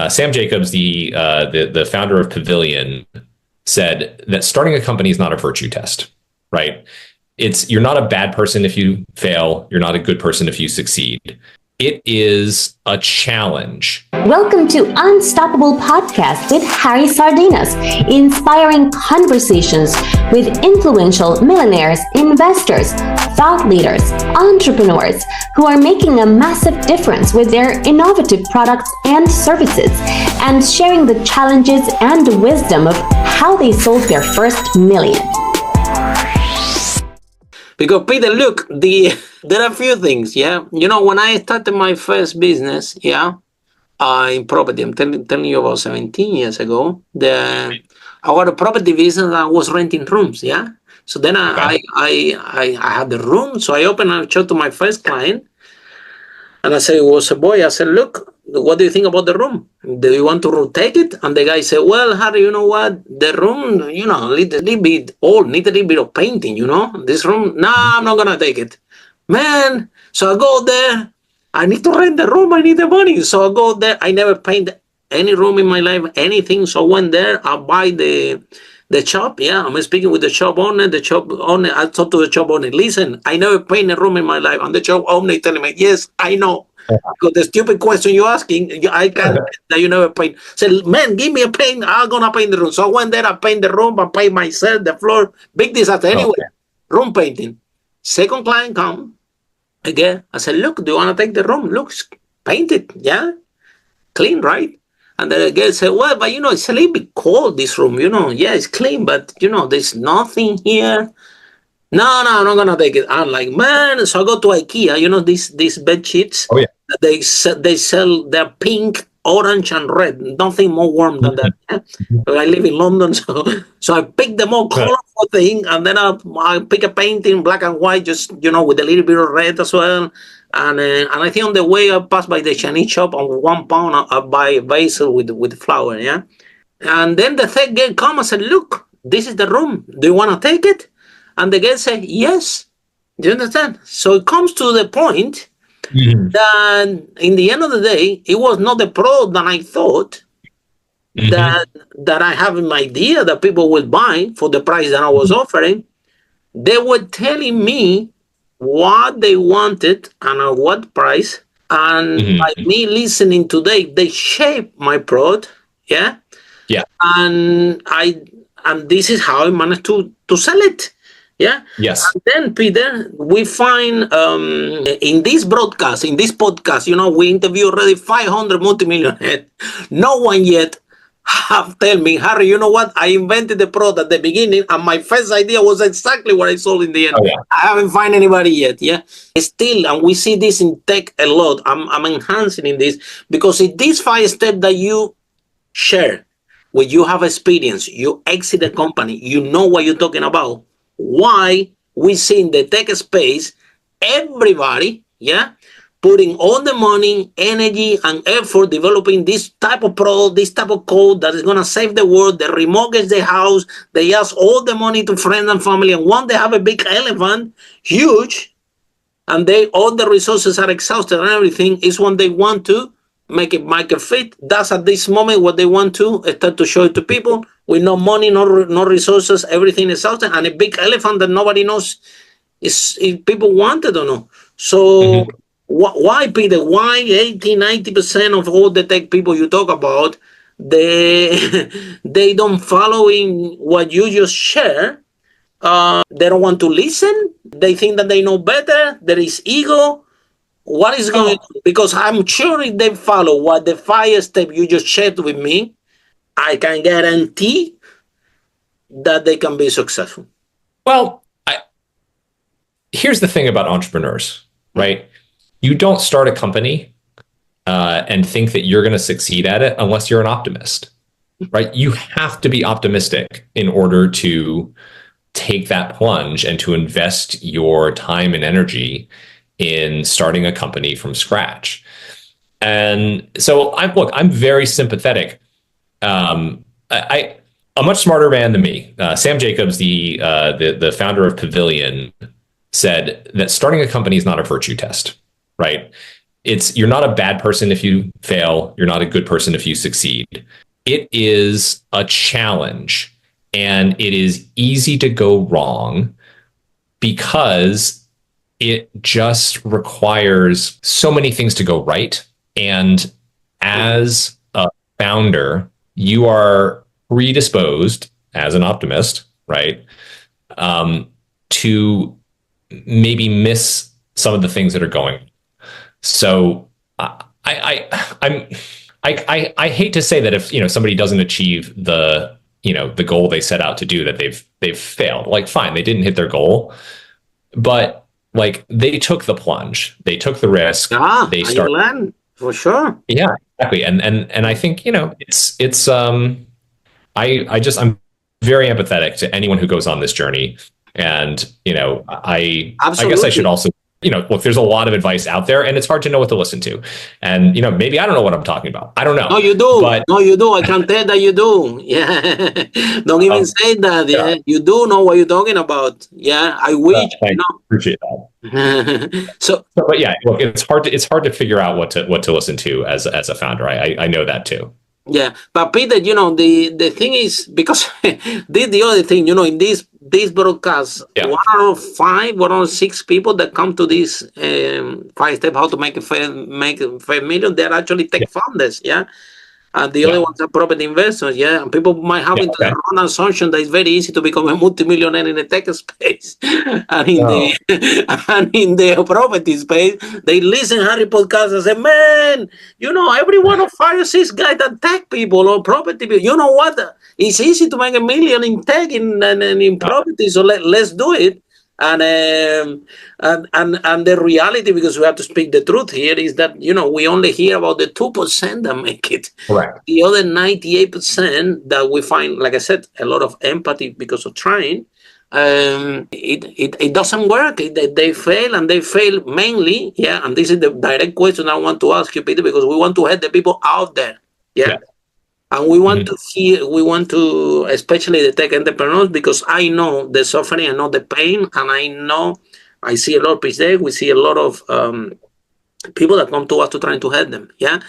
Sam Jacobs, the founder of Pavilion, said that starting a company is not a virtue test, right? You're not a bad person if you fail. You're not a good person if you succeed. It is a challenge. Welcome to Unstoppable Podcast with Harry Sardinas, inspiring conversations with influential millionaires, investors, thought leaders, entrepreneurs who are making a massive difference with their innovative products and services, and sharing the challenges and wisdom of how they sold their first million. Because Peter, look, there are a few things, yeah. You know, when I started my first business, yeah, in property, I'm telling you about 17 years ago. I got a property business. I was renting rooms, yeah. So then I had the room, so I opened and showed to my first client, and I said, it was a boy. I said, look, what do you think about the room? Do you want to take it? And the guy said, well, Harry, you know what? The room, you know, a little bit old, need a little bit of painting, you know? This room, no, I'm not going to take it. Man, so I go there. I need to rent the room. I need the money. So I go there. I never painted any room in my life, anything. So I went there. I buy the shop. Yeah, I'm speaking with the shop owner. I talked to the shop owner. Listen, I never painted a room in my life. And the shop owner telling me, yes, I know. Because the stupid question you're asking, I can't that you never paint. Say, man, give me a paint. I'm gonna paint the room. So I went there, I paint the room, I paint myself, the floor. Big disaster. Anyway, room painting. Second client come again. I said, look, do you wanna take the room? Look, paint it, yeah? Clean, right? And the girl said, well, but you know, it's a little bit cold, this room, you know. Yeah, it's clean, but you know, there's nothing here. No, I'm not gonna take it. I'm like, man. So I go to IKEA, you know, these bed sheets. Oh yeah. They sell, they're pink, orange, and red. Nothing more warm than that. Yeah? I live in London, so I pick the more colorful thing, and then I pick a painting, black and white, just, you know, with a little bit of red as well. And I think on the way I pass by the Chinese shop, on £1 I buy a basil with flour, yeah. And then the third girl come and said, look, this is the room. Do you want to take it? And the girl said, yes. Do you understand? So it comes to the point that in the end of the day, it was not the product that I thought that I have an idea that people will buy for the price that I was offering. They were telling me what they wanted and at what price. And by me listening to they shape my product. Yeah. Yeah. And this is how I managed to sell it. Yeah. Yes. And then, Peter, we find in this podcast, you know, we interview already 500 multimillionaires. No one yet have tell me, Harry, you know what? I invented the product at the beginning, and my first idea was exactly what I sold in the end. Oh, yeah. I haven't found anybody yet. Yeah. Still, and we see this in tech a lot. I'm enhancing in this because in these 5 steps that you share, where you have experience, you exit the company, you know what you're talking about. Why we see in the tech space everybody, yeah, putting all the money, energy, and effort developing this type of product, this type of code that is gonna save the world. They remortgage the house, they ask all the money to friends and family, and once they have a big elephant, huge, and all the resources are exhausted and everything, is when they want to make it market fit. That's at this moment what they want to start to show it to people with no money, no resources, everything is out there, and a big elephant that nobody knows if people want it or not. So why, Peter? Why 80-90% of all the tech people you talk about, they don't follow in what you just share? They don't want to listen. They think that they know better. There is ego. What is going on? Because I'm sure if they follow what the 5 steps you just shared with me, I can guarantee that they can be successful. Well, here's the thing about entrepreneurs, right? You don't start a company and think that you're going to succeed at it unless you're an optimist, right? You have to be optimistic in order to take that plunge and to invest your time and energy in starting a company from scratch. And so I'm very sympathetic. A much smarter man than me, Sam Jacobs, the founder of Pavilion, said that starting a company is not a virtue test, right? you're not a bad person if you fail. You're not a good person if you succeed. It is a challenge, and it is easy to go wrong because it just requires so many things to go right. And as a founder, you are predisposed as an optimist, right? To maybe miss some of the things that are going. So I hate to say that if somebody doesn't achieve the goal they set out to do, that they've failed. Like, fine, they didn't hit their goal, but like they took the plunge, they took the risk, they started. Learn, for sure. Yeah, exactly. And I think it's I'm very empathetic to anyone who goes on this journey. And I guess I should also look, there's a lot of advice out there, and it's hard to know what to listen to. And maybe I don't know what I'm talking about. I don't know. No, you do. No, you do. I can tell that you do. Yeah. Don't even say that. Yeah. You do know what you're talking about. Yeah. I wish. Appreciate that. But yeah, look, it's hard to figure out what to listen to as a founder. I know that too. Yeah, but Peter, the thing is, because the other thing, in this broadcast, 1 out of 5, 1 out of 6 people that come to this 5-step how to make a 5 million, they're actually tech founders, yeah. And the other ones are property investors, yeah. And people might have into the wrong assumption that it's very easy to become a multimillionaire in the tech space. And in the property space, they listen to Harry podcast and say, man, every one of 5 or 6 guys that tech people or property people, you know what? It's easy to make $1 million in tech and in property, so let's do it. And the reality, because we have to speak the truth here, is that we only hear about the 2% that make it. Correct. The other 98% that we find, like I said, a lot of empathy because of trying. It doesn't work. They fail, and they fail mainly. Yeah, and this is the direct question I want to ask you, Peter, because we want to help the people out there. Yeah. And we want to hear, especially the tech entrepreneurs, because I know the suffering, I know the pain, and I see a lot of pitch deck. We see a lot of people that come to us to try to help them. Yeah.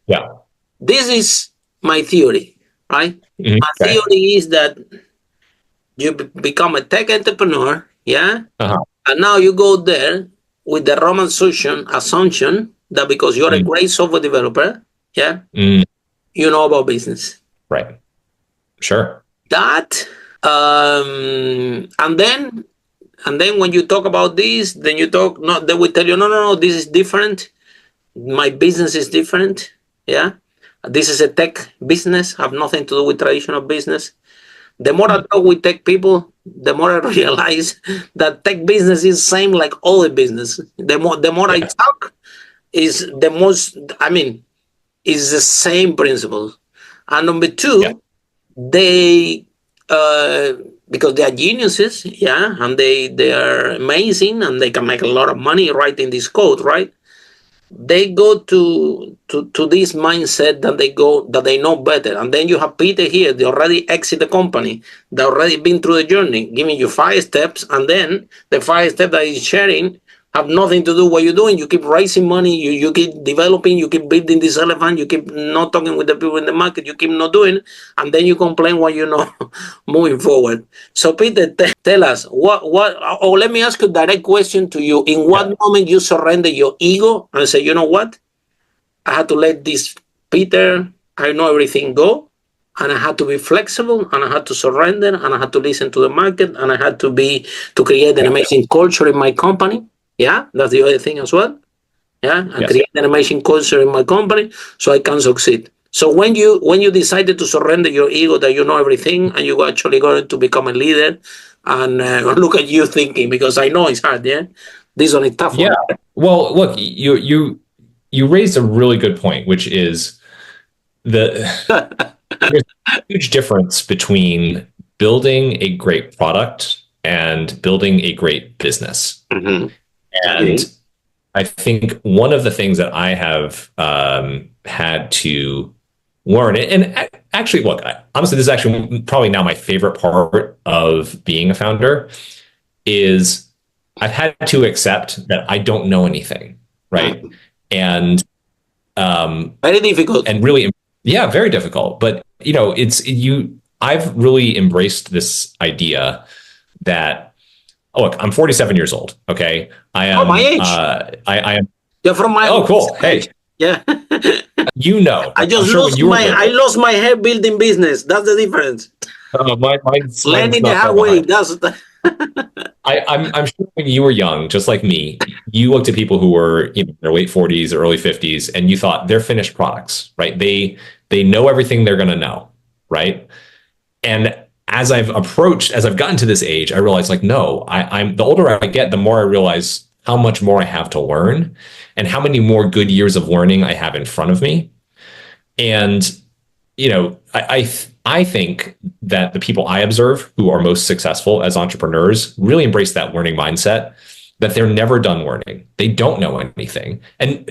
Yeah. This is my theory, right? Mm-hmm. My theory is that you become a tech entrepreneur. Yeah. Uh-huh. And now you go there with the wrong assumption that because you're a great software developer. Yeah. You know about business. Right. Sure. That, and then when you talk about this, then they will tell you, no, this is different. My business is different. Yeah. This is a tech business, have nothing to do with traditional business. The more I talk with tech people, the more I realize that tech business is same like all the business. The more I talk is the most, is the same principle. And number 2, they, because they are geniuses, and they are amazing, and they can make a lot of money writing this code, right? They go to this mindset that they know better. And then you have Peter here, they already exit the company, they already been through the journey, giving you 5 steps, and then the 5 steps that he's sharing have nothing to do with what you're doing. You keep raising money, you keep developing, you keep building this elephant, you keep not talking with the people in the market, you keep not doing, and then you complain what you know moving forward. So Peter, tell us, let me ask you a direct question to you. In what moment you surrender your ego and say, you know what? I had to let this Peter, I know everything go, and I had to be flexible, and I had to surrender, and I had to listen to the market, and I had to create an amazing culture in my company. Yeah, that's the other thing as well. Yeah, and create an amazing culture in my company so I can succeed. So when you decided to surrender your ego that you know everything and you're actually going to become a leader, and look at you thinking, because I know it's hard. Yeah, this one is tough. Yeah. Well, look, you raised a really good point, which is there's a huge difference between building a great product and building a great business. Mm-hmm. And I think one of the things that I have had to learn, and actually, look, honestly, this is actually probably now my favorite part of being a founder, is I've had to accept that I don't know anything, right? and very difficult. And really, yeah, very difficult. But I've really embraced this idea that, look, I'm 47 years old. Okay, I am my age. I am. You're from my. Oh, cool. Hey, yeah. I lost my hair building business. That's the difference. Learning the hard way. I'm sure when you were young, just like me, you looked at people who were in their late 40s or early 50s, and you thought they're finished products, right? They know everything they're going to know, right? And as I've gotten to this age, I realize, like, no, I'm the older I get, the more I realize how much more I have to learn and how many more good years of learning I have in front of me. And, I think that the people I observe who are most successful as entrepreneurs really embrace that learning mindset, that they're never done learning. They don't know anything. And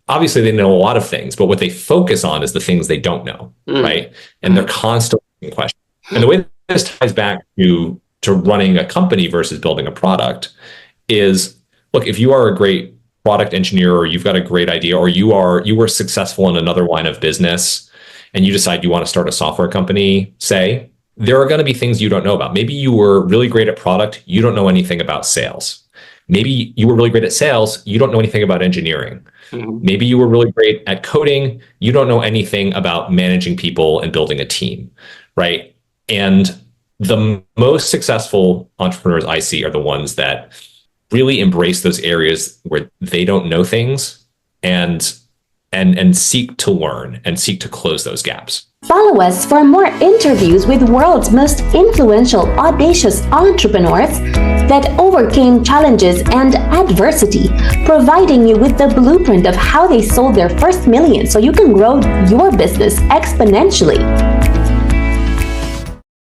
obviously they know a lot of things, but what they focus on is the things they don't know, right? And they're constantly asking questions. And the way this ties back to running a company versus building a product is, look, if you are a great product engineer, or you've got a great idea, or you were successful in another line of business, and you decide you want to start a software company, say, there are going to be things you don't know about. Maybe you were really great at product, you don't know anything about sales. Maybe you were really great at sales, you don't know anything about engineering. Maybe you were really great at coding, you don't know anything about managing people and building a team, right? And the most successful entrepreneurs I see are the ones that really embrace those areas where they don't know things and seek to learn and seek to close those gaps. Follow us for more interviews with world's most influential, audacious entrepreneurs that overcame challenges and adversity, providing you with the blueprint of how they sold their first million so you can grow your business exponentially.